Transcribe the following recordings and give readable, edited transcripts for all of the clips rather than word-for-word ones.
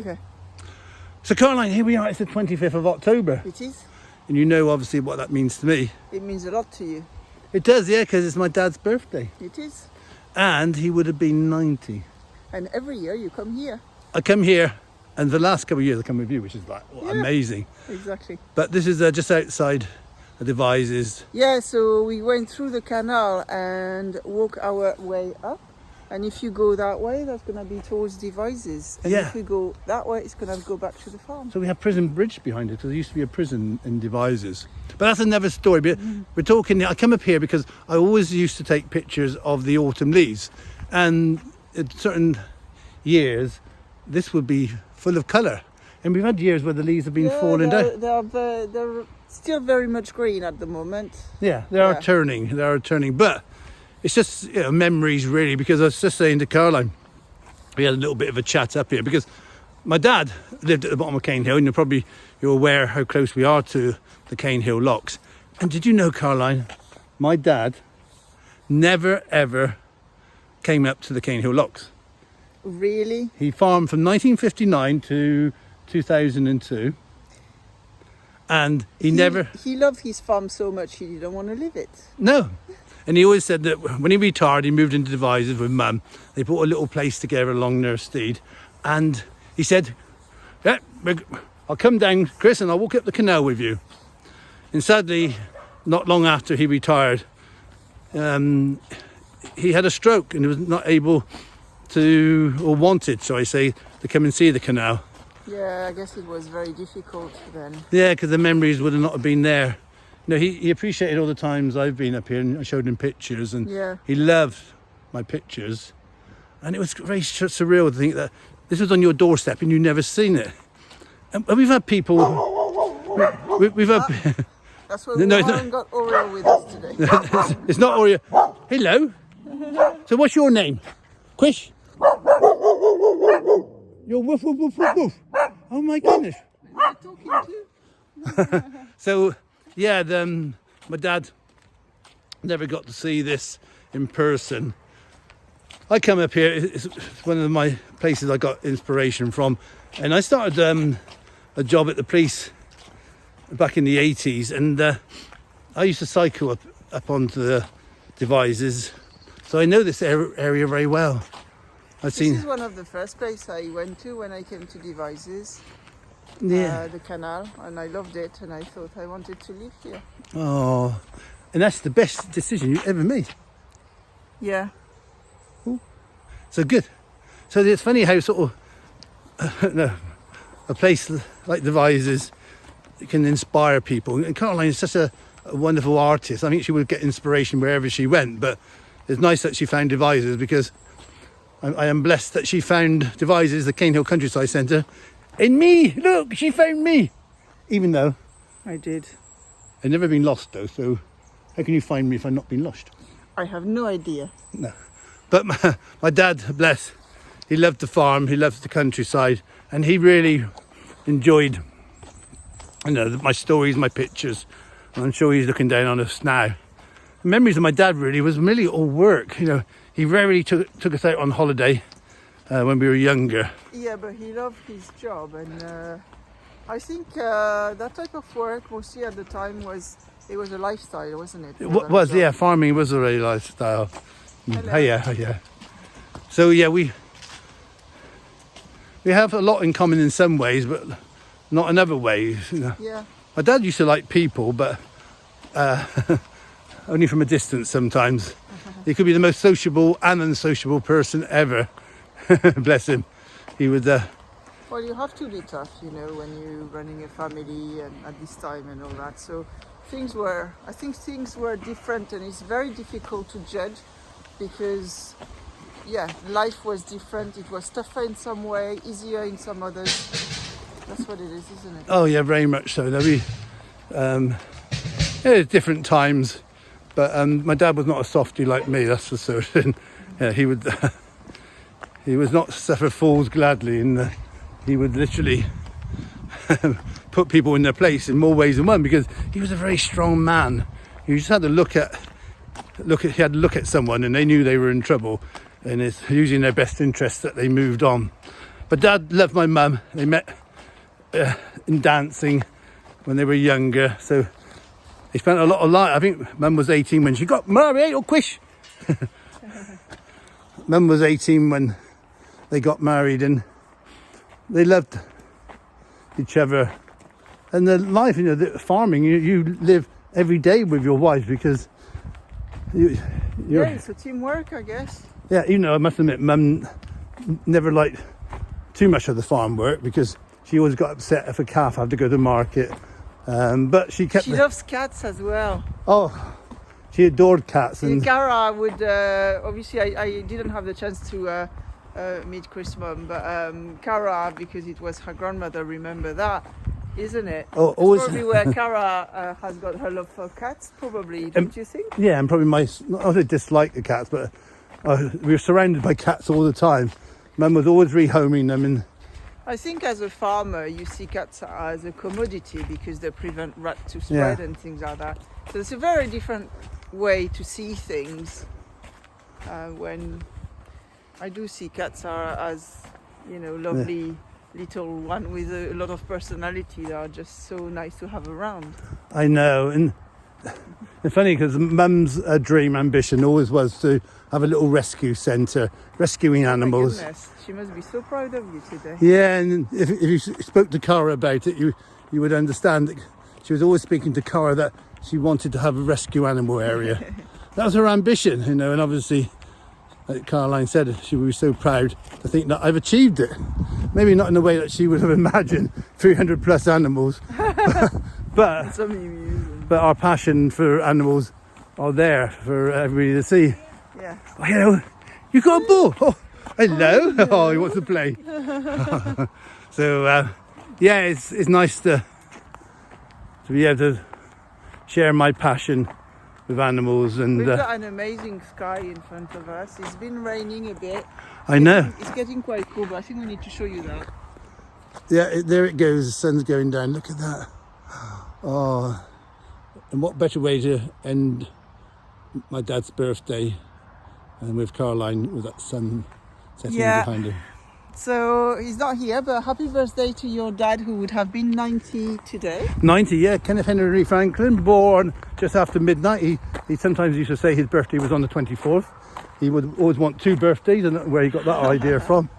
Okay. So Caroline, here we are, it's the 25th of October. It is. And you know obviously what that means to me. It means a lot to you. It does, yeah, because it's my dad's birthday. It is. And he would have been 90. And every year you come here. I come here, and the last couple of years I come with you, which is like amazing. Exactly. But this is just outside the Devizes. Yeah, so we went through the canal and walk our way up. And if you go that way, that's going to be towards Devizes. And Yeah. if we go that way, it's going to go back to the farm. So we have Prison Bridge behind it, because there used to be a prison in Devizes. But that's another story. But we're talking, I come up here because I always used to take pictures of the autumn leaves. And at certain years, this would be full of colour. And we've had years where the leaves have been falling down. They're still very much green at the moment. Yeah, they are turning. But it's just memories really, because I was just saying to Caroline, we had a little bit of a chat up here because my dad lived at the bottom of Cane Hill, and you're aware how close we are to the Cane Hill locks. And did you know, Caroline, my dad never ever came up to the Cane Hill locks. Really? He farmed from 1959 to 2002. And he never... He loved his farm so much he didn't want to leave it. No. And he always said that when he retired, he moved into Devizes with Mum. They bought a little place together along Nurse Steed. And he said, yeah, I'll come down, Chris, and I'll walk up the canal with you. And sadly, not long after he retired, he had a stroke and he was not able to, or wanted, shall I say, to come and see the canal. Yeah, I guess it was very difficult then. Yeah, because the memories would not have been there. You know, he appreciated all the times I've been up here, and I showed him pictures, and he loved my pictures. And it was very surreal to think that this was on your doorstep and you'd never seen it. And we've had people... We've had... That's why we haven't got Oreo with us today. It's not Oreo. Hello. So what's your name? Quish? You're woof, woof, woof, woof, woof. Oh my goodness. So, yeah, my dad never got to see this in person. I come up here, it's one of my places I got inspiration from. And I started a job at the police back in the 80s. And I used to cycle up onto the Devizes. So I know this area very well. This is one of the first places I went to when I came to Devizes. The canal, and I loved it, and I thought I wanted to live here. Oh, and that's the best decision you ever made. Yeah. Ooh. So good. So it's funny how sort of a place like Devizes can inspire people. And Caroline is such a wonderful artist. I think she would get inspiration wherever she went, but it's nice that she found Devizes, because I am blessed that she found Devizes, the Cane Hill Countryside Centre, in me. Look, she found me. Even though I did. I've never been lost though, so how can you find me if I've not been lost? I have no idea. No. But my dad, bless, he loved the farm, he loved the countryside, and he really enjoyed, my stories, my pictures. And I'm sure he's looking down on us now. The memories of my dad really was really all work. He rarely took us out on holiday when we were younger. Yeah, but he loved his job, and I think that type of work, mostly at the time, was a lifestyle, wasn't it? It was, yeah. Farming was a real lifestyle. Hello. Oh yeah. So yeah, we have a lot in common in some ways, but not in other ways. Yeah. My dad used to like people, but only from a distance sometimes. He could be the most sociable and unsociable person ever. Bless him. He would... Well, you have to be tough, when you're running a family and at this time and all that. So I think things were different, and it's very difficult to judge because, life was different. It was tougher in some way, easier in some others. That's what it is, isn't it? Oh, yeah, very much so. Different times. But my dad was not a softie like me, that's for certain. He was not suffer fools gladly, and he would literally put people in their place in more ways than one, because he was a very strong man. You just had to look at someone, and they knew they were in trouble, and it's usually in their best interest that they moved on. But Dad loved my mum. They met in dancing when they were younger, so they spent a lot of life. I think Mum was 18 when she got married. Oh, quish! Mum was 18 when they got married, and they loved each other. And the life, the farming, you live every day with your wife because you're... Yeah, it's a teamwork, I guess. Yeah, I must admit, Mum never liked too much of the farm work because she always got upset if a calf had to go to market. But she kept... She loves cats as well. Oh, she adored cats. And Cara would... obviously, I didn't have the chance to meet Chris' mum, but Cara, because it was her grandmother, remember that, isn't it? Oh, That's always... probably where Cara has got her love for cats, probably, don't you think? Yeah, and probably not only dislike the cats, but we were surrounded by cats all the time. Mum was always rehoming them, and I think as a farmer, you see cats as a commodity because they prevent rat to spread and things like that. So it's a very different way to see things. When I do see cats as, lovely little one with a lot of personality. They are just so nice to have around. I know, and it's funny because Mum's dream ambition always was to have a little rescue centre, rescuing animals. My goodness, she must be so proud of you today. Yeah, and if you spoke to Cara about it, you would understand that she was always speaking to Cara that she wanted to have a rescue animal area. That was her ambition, and obviously, like Caroline said, she would be so proud to think that I've achieved it. Maybe not in the way that she would have imagined, 300 plus animals, but our passion for animals are there for everybody to see. Yeah. Oh, you got a ball. Oh, hello. Oh, he wants to play. So, yeah, it's nice to be able to share my passion with animals. And we've got an amazing sky in front of us. It's been raining a bit. I know. It's getting quite cool, but I think we need to show you that. Yeah, there it goes. The sun's going down. Look at that. Oh, and what better way to end my dad's birthday and with Caroline with that sun setting behind him. So he's not here, but happy birthday to your dad, who would have been 90 today. 90, yeah. Kenneth Henry Franklin, born just after midnight. He sometimes used to say his birthday was on the 24th. He would always want two birthdays. I don't know where he got that idea from.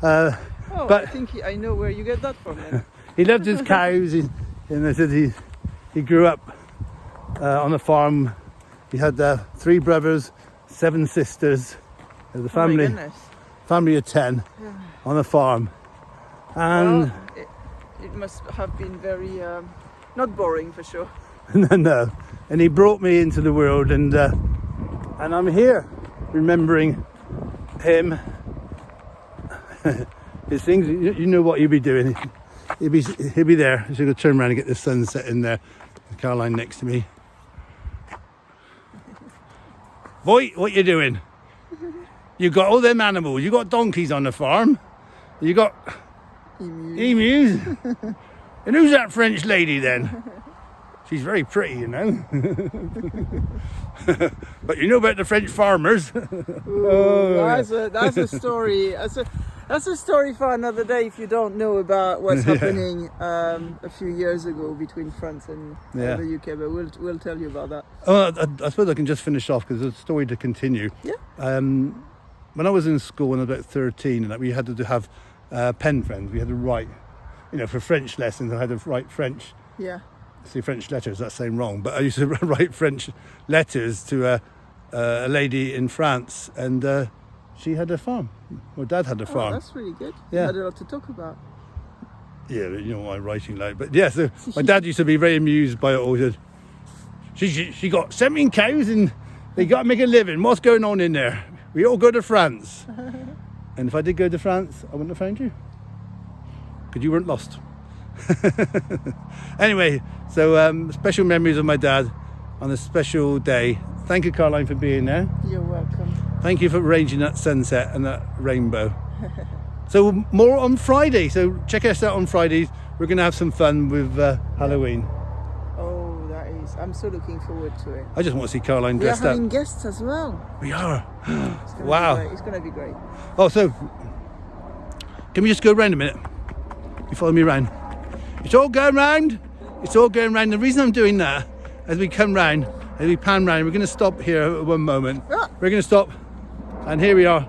But I think I know where you get that from then. He loved his cows. And I said he grew up on a farm. He had 3 brothers, 7 sisters. There was a family. Oh my goodness. Family of 10 on a farm, and it must have been very not boring for sure. No, and he brought me into the world, and I'm here remembering him, his things. You know what he'll be doing. He'll be there. So I'm going to turn around and get the sunset in there. Caroline next to me. Boy, what you doing? You got all them animals. You got donkeys on the farm. You got emus. And who's that French lady then? She's very pretty, But you know about the French farmers. That's a story. That's a story for another day. If you don't know about what's happening a few years ago between France and the UK, but we'll tell you about that. I suppose I can just finish off because there's a story to continue. Yeah. When I was in school when I was about 13, and we had to have pen friends. We had to write, for French lessons. I had to write French. Yeah. See, French letters. That's saying wrong, but I used to write French letters to a lady in France, and she had a farm. Well, Dad had a farm. That's really good. Yeah. You had a lot to talk about. Yeah, you know what I'm writing like. But yeah, so my dad used to be very amused by it all. She got 17 cows and they got to make a living. What's going on in there? We all go to France. And if I did go to France, I wouldn't have found you. Because you weren't lost. Anyway, so special memories of my dad on a special day. Thank you, Caroline, for being there. You're welcome. Thank you for arranging that sunset and that rainbow. So more on Friday. So check us out on Fridays. We're going to have some fun with Halloween. Oh, that is. I'm so looking forward to it. I just want to see Caroline dressed up. We are having guests as well. We are. It's Wow. It's going to be great. Oh, so Can we just go round a minute? You follow me round. It's all going round. It's all going round. The reason I'm doing that, as we come round, as we pan round, we're going to stop here at one moment. Yeah. We're going to stop, and here we are.